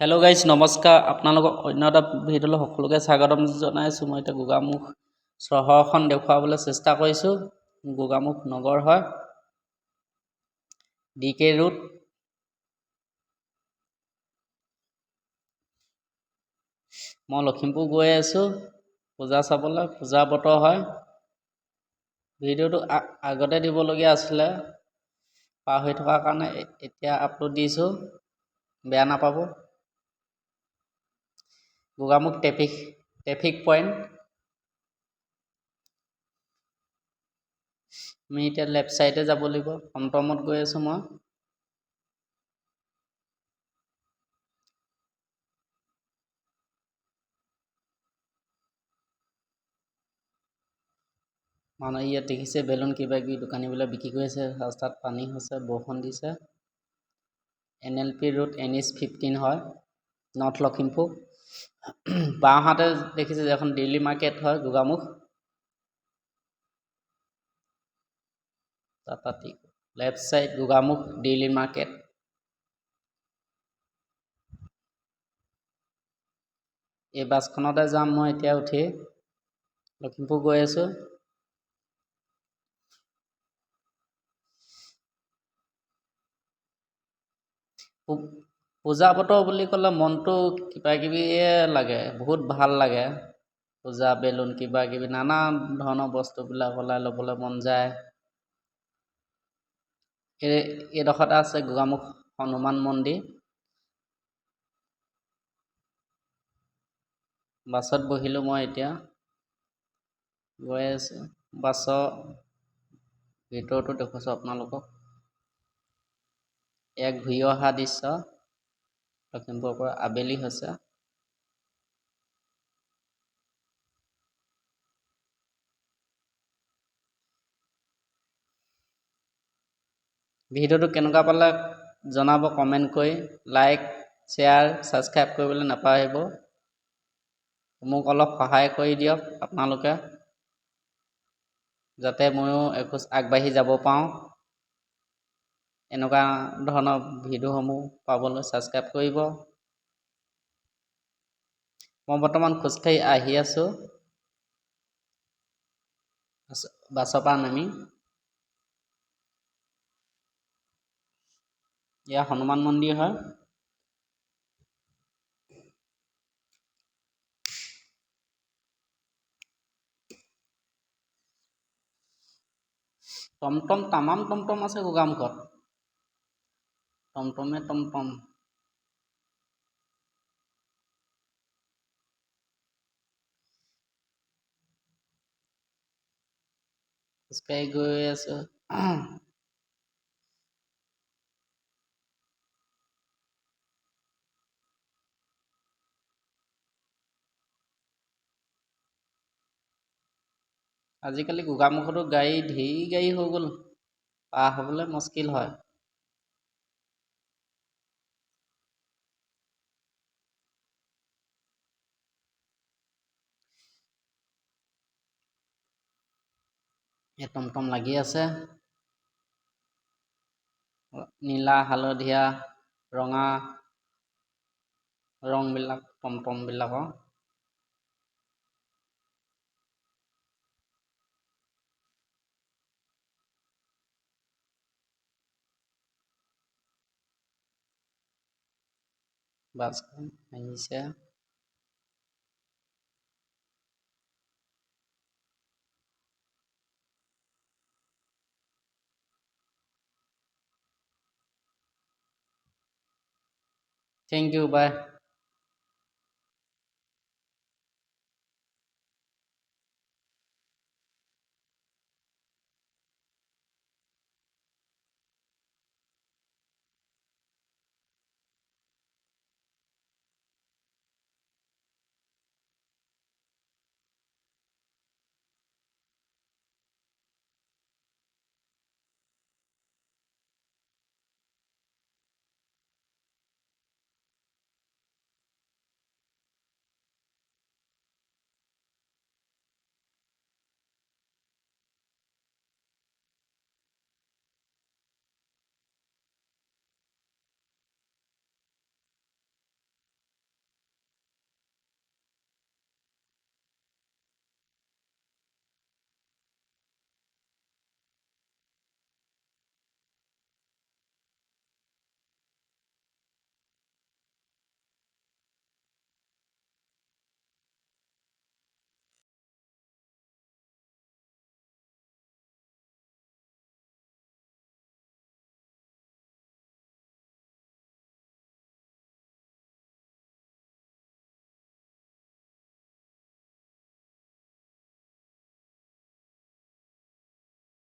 Hello' guys নমস্কাৰ। আপোনালোকক অন্য এটা ভিডিঅ'লৈ সকলোকে স্বাগতম জনাইছোঁ। মই এতিয়া গোগামুখ চহৰখন দেখুৱাবলৈ চেষ্টা কৰিছোঁ। গোগামুখ নগৰ হয়, DK ৰোড। মই লখিমপুৰ গৈ আছোঁ পূজা চাবলৈ। পূজা বতৰ হয়। ভিডিঅ'টো আগতে দিবলগীয়া আছিলে, পাৰ হৈ থকাৰ কাৰণে এতিয়া আপলোড দিছোঁ, বেয়া নাপাব। Gogamukh traffic point. আমি এতিয়া লেফ্ট ছাইডে যাব লাগিব। টমটমত গৈ আছোঁ মই। মানুহ ইয়াত দেখিছে বেলুন কিবা কিবি দোকানীবিলাক বিক্ৰী কৰি আছে। ৰাস্তাত পানী হৈছে, বৰষুণ দিছে। NLP ৰোড NH15 হয়, নৰ্থ লখিমপুৰ। বাওঁহাতে দেখিছে যে এখন ডেইলি মাৰ্কেট হয় Gogamukh. Left side Gogamukh daily market. এই বাছখনতে যাম মই এতিয়া উঠি। লখিমপুৰ গৈ আছোঁ। পূজা বতৰ বুলি ক'লে মনটো কিবা কিবিয়ে লাগে, বহুত ভাল লাগে। পূজা, বেলুন কিবা কিবি নানা ধৰণৰ বস্তুবিলাক ওলাই ল'বলৈ মন যায়। এইডোখৰতে আছে গোগামুখ হনুমান মন্দিৰ। বাছত বহিলোঁ মই এতিয়া, গৈ আছোঁ। বাছৰ ভিতৰতো দেখুৱাইছোঁ আপোনালোকক। এক ঘূৰি অহা দৃশ্য লখিমপুৰৰ পৰা। আবেলি হৈছে। ভিডিঅ'টো কেনেকুৱা পালে জনাব কমেণ্ট কৰি। লাইক, শ্বেয়াৰ, ছাবস্ক্ৰাইব কৰিবলৈ নাপাহৰিব। মোক অলপ সহায় কৰি দিয়ক আপোনালোকে, যাতে ময়ো এখোজ আগবাঢ়ি যাব পাৰোঁ। এনেকুৱা ধৰণৰ ভিডিঅ'সমূহ পাবলৈ ছাবস্ক্ৰাইব কৰিব। মই বৰ্তমান খোজকাঢ়ি আহি আছোঁ বাছৰ পৰা নামি। এয়া হনুমান মন্দিৰ হয়। টমটম, তামাম টমটম আছে গোগামুখত। টমটমে টমটম। খোজকাঢ়ি গৈ আছোঁ। আজিকালি গোগামুখতো ঢেৰ গাড়ী হৈ গ'ল, পাৰ হ'বলৈ মুস্কিল হয়। এই টমটম লাগি আছে। নীলা, হালধীয়া, ৰঙা ৰংবিলাক টমটমবিলাকৰ। বাছখন আহিছে। থেংক ইউ, বাই।